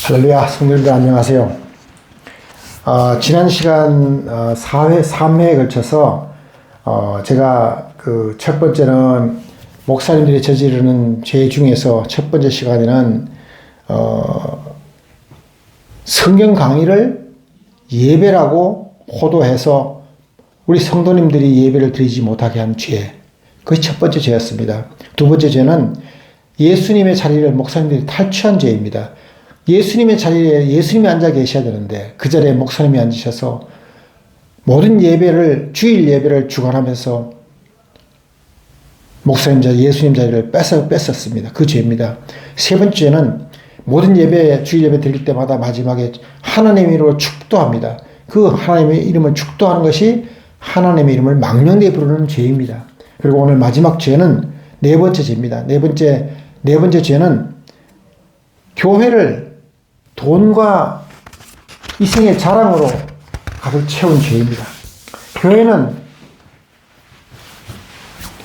할렐루야, 성도님들 안녕하세요. 지난 시간 3회에 걸쳐서 제가 그 첫 번째는 목사님들이 저지르는 죄 중에서 첫 번째 시간에는 성경 강의를 예배라고 호도해서 우리 성도님들이 예배를 드리지 못하게 한 죄, 그것이 첫 번째 죄였습니다. 두 번째 죄는 예수님의 자리를 목사님들이 탈취한 죄입니다. 예수님의 자리에 예수님이 앉아 계셔야 되는데 그 자리에 목사님이 앉으셔서 모든 예배를, 주일 예배를 주관하면서 목사님 자리, 예수님 자리를 뺐었습니다. 그 죄입니다. 세 번째는 모든 예배, 주일 예배 드릴 때마다 마지막에 하나님의 이름으로 축도합니다. 그 하나님의 이름을 축도하는 것이 하나님의 이름을 망령되이 부르는 죄입니다. 그리고 오늘 마지막 죄는 네 번째 죄입니다. 네 번째 죄는 교회를 돈과 이생의 자랑으로 가득 채운 죄입니다.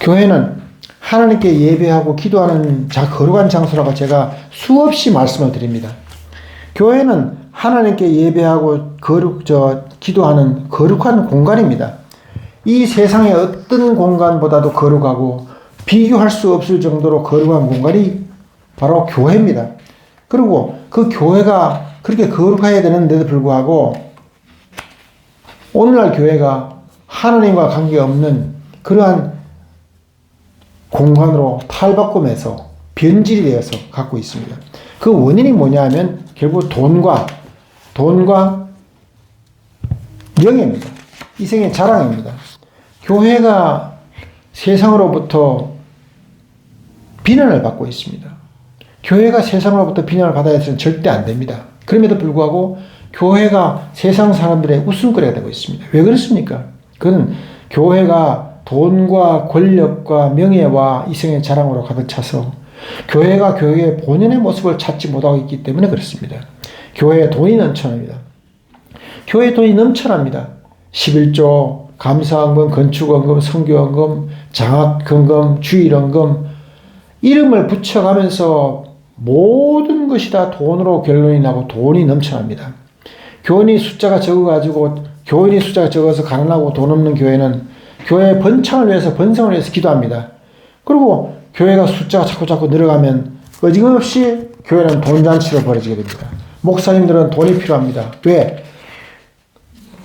교회는 하나님께 예배하고 기도하는 거룩한 장소라고 제가 수없이 말씀을 드립니다. 교회는 하나님께 예배하고 기도하는 거룩한 공간입니다. 이 세상의 어떤 공간보다도 거룩하고 비교할 수 없을 정도로 거룩한 공간이 바로 교회입니다. 그리고 그 교회가 그렇게 거룩해야 되는데도 불구하고 오늘날 교회가 하나님과 관계없는 그러한 공간으로 탈바꿈해서 변질이 되어서 갖고 있습니다. 그 원인이 뭐냐 하면 결국 돈과 명예입니다. 이생의 자랑입니다. 교회가 세상으로부터 비난을 받고 있습니다. 교회가 세상으로부터 비난을 받아야 해서는 절대 안 됩니다. 그럼에도 불구하고 교회가 세상 사람들의 웃음거리가 되고 있습니다. 왜 그렇습니까? 그건 교회가 돈과 권력과 명예와 이생의 자랑으로 가득 차서 교회가 교회의 본연의 모습을 찾지 못하고 있기 때문에 그렇습니다. 교회에 돈이 넘쳐납니다. 교회에 돈이 넘쳐납니다. 11조, 감사헌금, 건축헌금, 선교헌금, 장학헌금, 주일헌금 이름을 붙여가면서 모든 것이 다 돈으로 결론이 나고 돈이 넘쳐납니다. 교인이 숫자가 적어서 가난하고 돈 없는 교회는 교회의 번창을 위해서, 번성을 위해서 기도합니다. 그리고 교회가 숫자가 자꾸 늘어가면 어김없이 교회는 돈잔치로 벌어지게 됩니다. 목사님들은 돈이 필요합니다. 왜?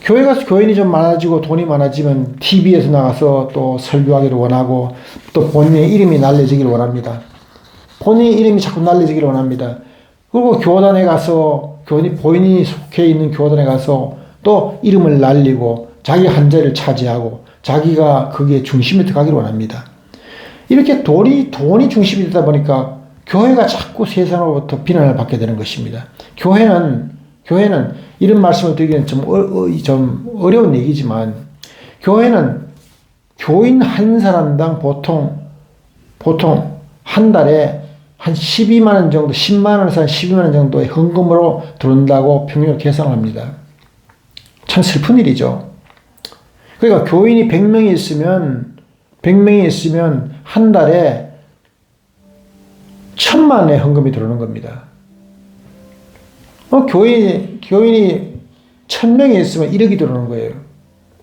교인이 좀 많아지고 돈이 많아지면 TV에서 나가서 또 설교하기를 원하고 또 본인의 이름이 날려지기를 원합니다. 본인의 이름이 자꾸 날려지기를 원합니다. 그리고 교단에 가서 본인이 속해 있는 교단에 가서 또 이름을 날리고 자기 한 자리를 차지하고 자기가 거기에 중심에 들어가기를 원합니다. 이렇게 돈이 중심이 되다 보니까 교회가 자꾸 세상으로부터 비난을 받게 되는 것입니다. 교회는 이런 말씀을 드리기는 좀 어려운 얘기지만 교회는 교인 한 사람당 보통 한 달에 한 12만 원 정도, 10만 원에서 한 12만 원 정도의 헌금으로 들어온다고 평균 계산합니다. 참 슬픈 일이죠. 그러니까 교인이 100명이 있으면 한 달에 1,000만 원의 헌금이 들어오는 겁니다. 교인이 1,000명이 있으면 1억이 들어오는 거예요.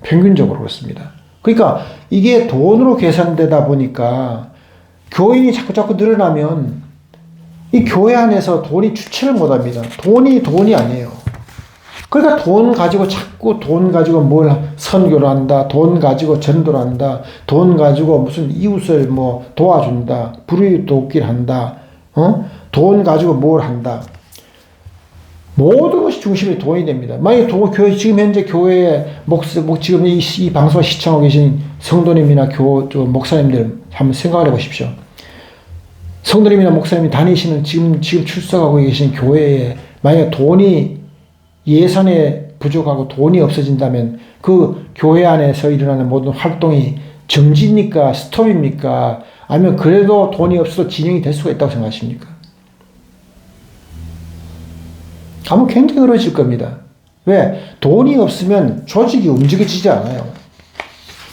평균적으로 그렇습니다. 그러니까 이게 돈으로 계산되다 보니까 교인이 자꾸 늘어나면 이 교회 안에서 돈이 주체를 못 합니다. 돈이 아니에요. 그러니까 돈 가지고 뭘 선교를 한다. 돈 가지고 전도를 한다. 돈 가지고 무슨 이웃을 도와준다. 불의를 돕기를 한다. 돈 가지고 뭘 한다. 모든 것이 중심이 돈이 됩니다. 만약에 지금 현재 교회에 지금 이 방송을 시청하고 계신 성도님이나 목사님들 한번 생각을 해보십시오. 성도님이나 목사님이 다니시는 지금 출석하고 계신 교회에 만약에 예산에 부족하고 돈이 없어진다면 그 교회 안에서 일어나는 모든 활동이 정지입니까? 스톱입니까? 아니면 그래도 돈이 없어도 진행이 될 수가 있다고 생각하십니까? 아마 굉장히 어려워질 겁니다. 왜? 돈이 없으면 조직이 움직여지지 않아요.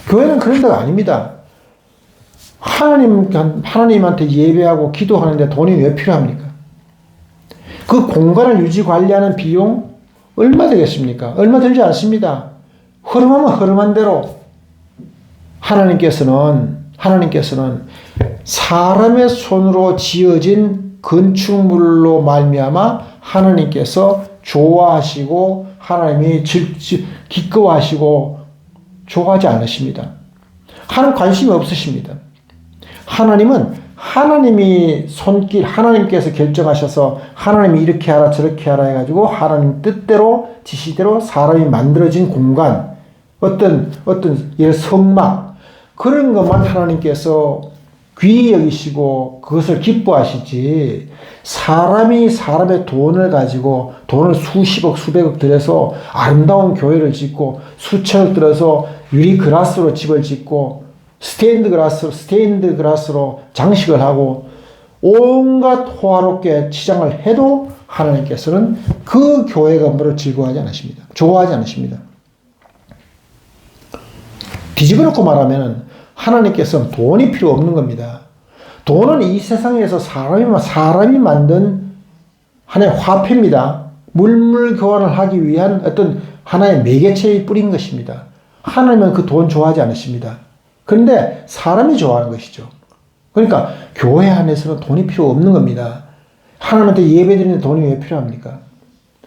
교회는 그런 데가 아닙니다. 하나님한테 예배하고 기도하는데 돈이 왜 필요합니까? 그 공간을 유지 관리하는 비용 얼마 되겠습니까? 얼마 들지 않습니다. 흐름하면 흐름한 대로 하나님께서는 사람의 손으로 지어진 건축물로 말미암아 하나님께서 좋아하시고 하나님이 기꺼워하시고 좋아하지 않으십니다. 하나님 관심이 없으십니다. 하나님은 하나님이 손길, 하나님께서 결정하셔서 하나님이 이렇게 하라 저렇게 하라 해가지고 하나님 뜻대로 지시대로 사람이 만들어진 공간, 어떤 성막, 그런 것만 하나님께서 귀히 여기시고 그것을 기뻐하시지, 사람이 사람의 돈을 가지고 돈을 수십억 수백억 들여서 아름다운 교회를 짓고 수천억 들여서 유리 그라스로 집을 짓고 스테인드 그라스로 장식을 하고 온갖 호화롭게 치장을 해도 하나님께서는 그 교회 건물을 즐거워하지 않으십니다. 좋아하지 않으십니다. 뒤집어 놓고 말하면 하나님께서는 돈이 필요 없는 겁니다. 돈은 이 세상에서 사람이 만든 하나의 화폐입니다. 물물 교환을 하기 위한 어떤 하나의 매개체의 뿌린 것입니다. 하나님은 그 돈 좋아하지 않으십니다. 그런데 사람이 좋아하는 것이죠. 그러니까 교회 안에서는 돈이 필요 없는 겁니다. 하나님한테 예배드리는 돈이 왜 필요합니까?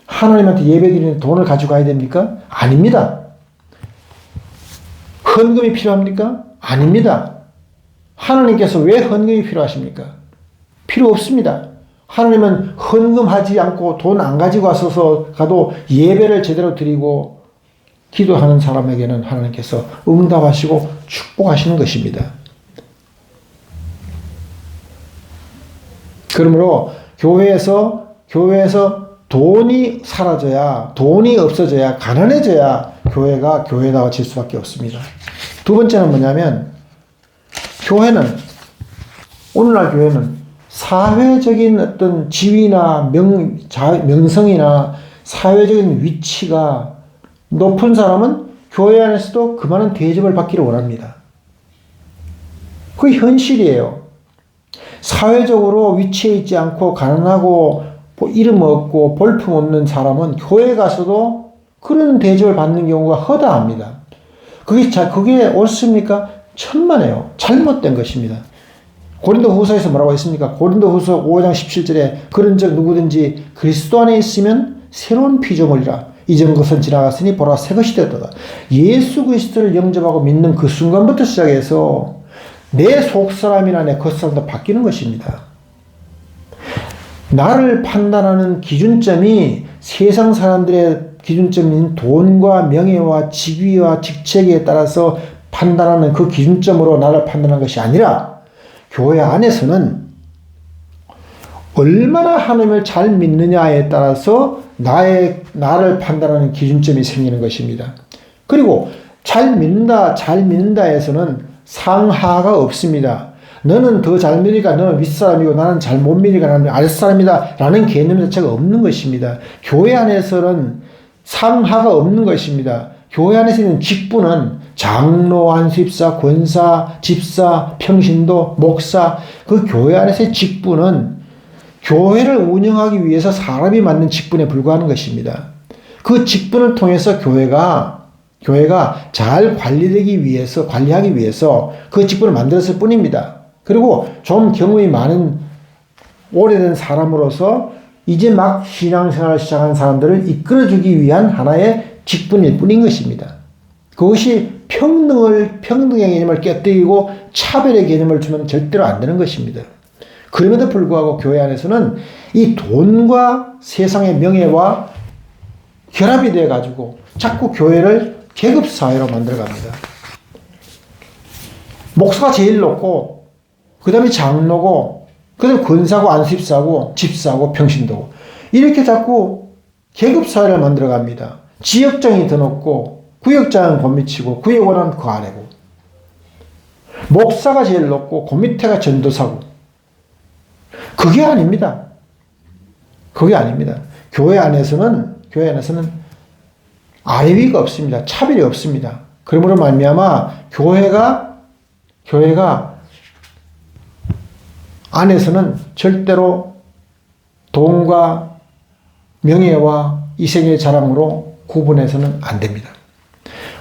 하나님한테 예배드리는 돈을 가지고 가야 됩니까? 아닙니다. 헌금이 필요합니까? 아닙니다. 하나님께서 왜 헌금이 필요하십니까? 필요 없습니다. 하나님은 헌금하지 않고 돈 안 가지고 가도 예배를 제대로 드리고 기도하는 사람에게는 하나님께서 응답하시고 축복하시는 것입니다. 그러므로 교회에서 돈이 사라져야, 돈이 없어져야, 가난해져야 교회가 교회다워질 수밖에 없습니다. 두 번째는 뭐냐면, 오늘날 교회는 사회적인 어떤 지위나 명성이나 사회적인 위치가 높은 사람은 교회 안에서도 그만한 대접을 받기를 원합니다. 그게 현실이에요. 사회적으로 위치에 있지 않고 가난하고 이름 없고 볼품 없는 사람은 교회 가서도 그런 대접을 받는 경우가 허다합니다. 그게 옳습니까? 천만에요. 잘못된 것입니다. 고린도후서에서 뭐라고 했습니까? 고린도후서 5장 17절에 그런즉 누구든지 그리스도 안에 있으면 새로운 피조물이라. 이전 것은 지나갔으니 보라 새 것이 되었도다. 예수 그리스도를 영접하고 믿는 그 순간부터 시작해서 내 속사람이나 내 겉사람도 바뀌는 것입니다. 나를 판단하는 기준점이 세상 사람들의 기준점인 돈과 명예와 직위와 직책에 따라서 판단하는 그 기준점으로 나를 판단하는 것이 아니라 교회 안에서는 얼마나 하나님을 잘 믿느냐에 따라서 나를 판단하는 기준점이 생기는 것입니다. 그리고 잘 믿는다에서는 상하가 없습니다. 너는 더 잘 믿으니까 너는 윗사람이고 나는 잘 못 믿으니까 나는 아랫사람이다 라는 개념 자체가 없는 것입니다. 교회 안에서는 상하가 없는 것입니다. 교회 안에서 있는 직분은 장로, 안수입사, 권사, 집사, 평신도, 목사, 그 교회 안에서의 직분은 교회를 운영하기 위해서 사람이 맡는 직분에 불과하는 것입니다. 그 직분을 통해서 교회가 잘 관리하기 위해서 그 직분을 만들었을 뿐입니다. 그리고 좀 경험이 많은 오래된 사람으로서 이제 막 신앙생활을 시작한 사람들을 이끌어주기 위한 하나의 직분일 뿐인 것입니다. 그것이 평등의 개념을 깨뜨리고 차별의 개념을 주면 절대로 안 되는 것입니다. 그럼에도 불구하고 교회 안에서는 이 돈과 세상의 명예와 결합이 되어가지고 자꾸 교회를 계급사회로 만들어갑니다. 목사가 제일 높고 그 다음에 장로고 그 다음에 권사고 안수입사고 집사고 평신도고 이렇게 자꾸 계급사회를 만들어갑니다. 지역장이 더 높고 구역장은 그 밑이고 구역원은 그 아래고 목사가 제일 높고 그 밑에가 전도사고 그게 아닙니다. 그게 아닙니다. 교회 안에서는 아래 위가 없습니다. 차별이 없습니다. 그러므로 말미암아 교회가 안에서는 절대로 돈과 명예와 이생의 자랑으로 구분해서는 안 됩니다.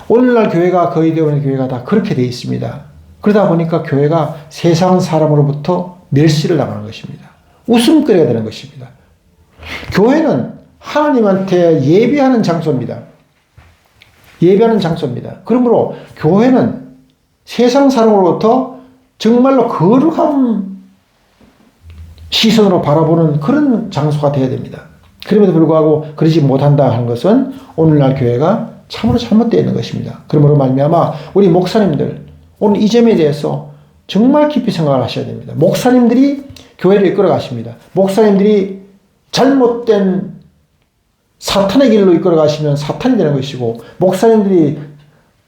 오늘날 교회가 거의 대부분의 교회가 다 그렇게 되어 있습니다. 그러다 보니까 교회가 세상 사람으로부터 멸시를 당하는 것입니다. 웃음거리가 되는 것입니다. 교회는 하나님한테 예배하는 장소입니다. 예배하는 장소입니다. 그러므로 교회는 세상 사람으로부터 정말로 거룩한 시선으로 바라보는 그런 장소가 되어야 됩니다. 그럼에도 불구하고 그러지 못한다 하는 것은 오늘날 교회가 참으로 잘못되어 있는 것입니다. 그러므로 말미암아 우리 목사님들 오늘 이 점에 대해서 정말 깊이 생각을 하셔야 됩니다. 목사님들이 교회를 이끌어 가십니다. 목사님들이 잘못된 사탄의 길로 이끌어 가시면 사탄이 되는 것이고, 목사님들이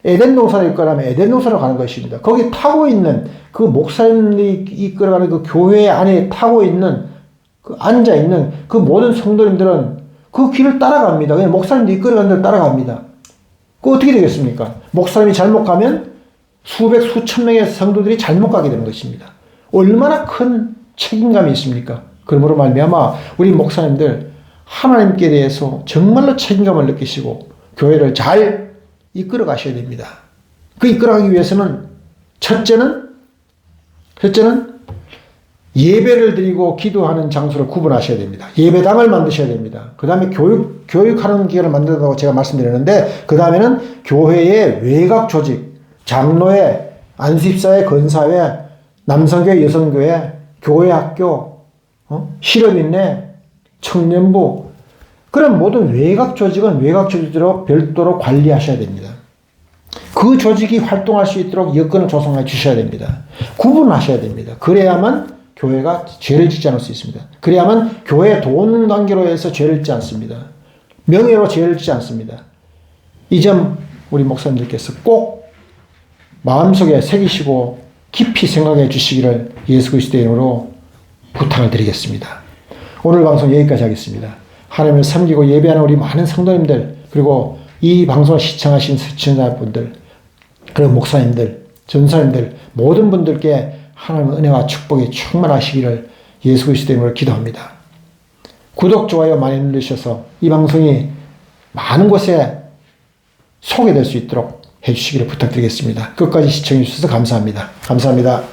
에덴 동산을 이끌어가면 에덴 동산으로 가는 것입니다. 거기 타고 있는 그 목사님들이 이끌어가는 그 교회 안에 타고 있는 그 앉아 있는 그 모든 성도님들은 그 길을 따라갑니다. 그냥 목사님들이 이끌어가는 데를 따라갑니다. 그 어떻게 되겠습니까? 목사님이 잘못 가면 수백 수천 명의 성도들이 잘못 가게 되는 것입니다. 얼마나 큰 책임감이 있습니까? 그러므로 말미암아 우리 목사님들 하나님께 대해서 정말로 책임감을 느끼시고 교회를 잘 이끌어 가셔야 됩니다. 그 이끌어가기 위해서는 첫째는 예배를 드리고 기도하는 장소를 구분하셔야 됩니다. 예배당을 만드셔야 됩니다. 그 다음에 교육하는 기회를 만든다고 제가 말씀드렸는데, 그 다음에는 교회의 외곽 조직, 장로회, 안수집사회, 건사회, 남성교회, 여성교회, 교회학교, 실업인회, 청년부, 그런 모든 외곽 조직은 외곽 조직으로 별도로 관리하셔야 됩니다. 그 조직이 활동할 수 있도록 여건을 조성해 주셔야 됩니다. 구분하셔야 됩니다. 그래야만 교회가 죄를 짓지 않을 수 있습니다. 그래야만 교회 돈 관계로 해서 죄를 짓지 않습니다. 명예로 죄를 짓지 않습니다. 이 점 우리 목사님들께서 꼭 마음속에 새기시고 깊이 생각해 주시기를 예수 그리스도의 이름으로 부탁을 드리겠습니다. 오늘 방송 여기까지 하겠습니다. 하나님을 섬기고 예배하는 우리 많은 성도님들, 그리고 이 방송을 시청하신 시청자분들, 그리고 목사님들, 전사님들, 모든 분들께 하나님의 은혜와 축복이 충만하시기를 예수 그리스도의 이름으로 기도합니다. 구독, 좋아요 많이 누르셔서 이 방송이 많은 곳에 소개될 수 있도록 해주시기를 부탁드리겠습니다. 끝까지 시청해 주셔서 감사합니다. 감사합니다.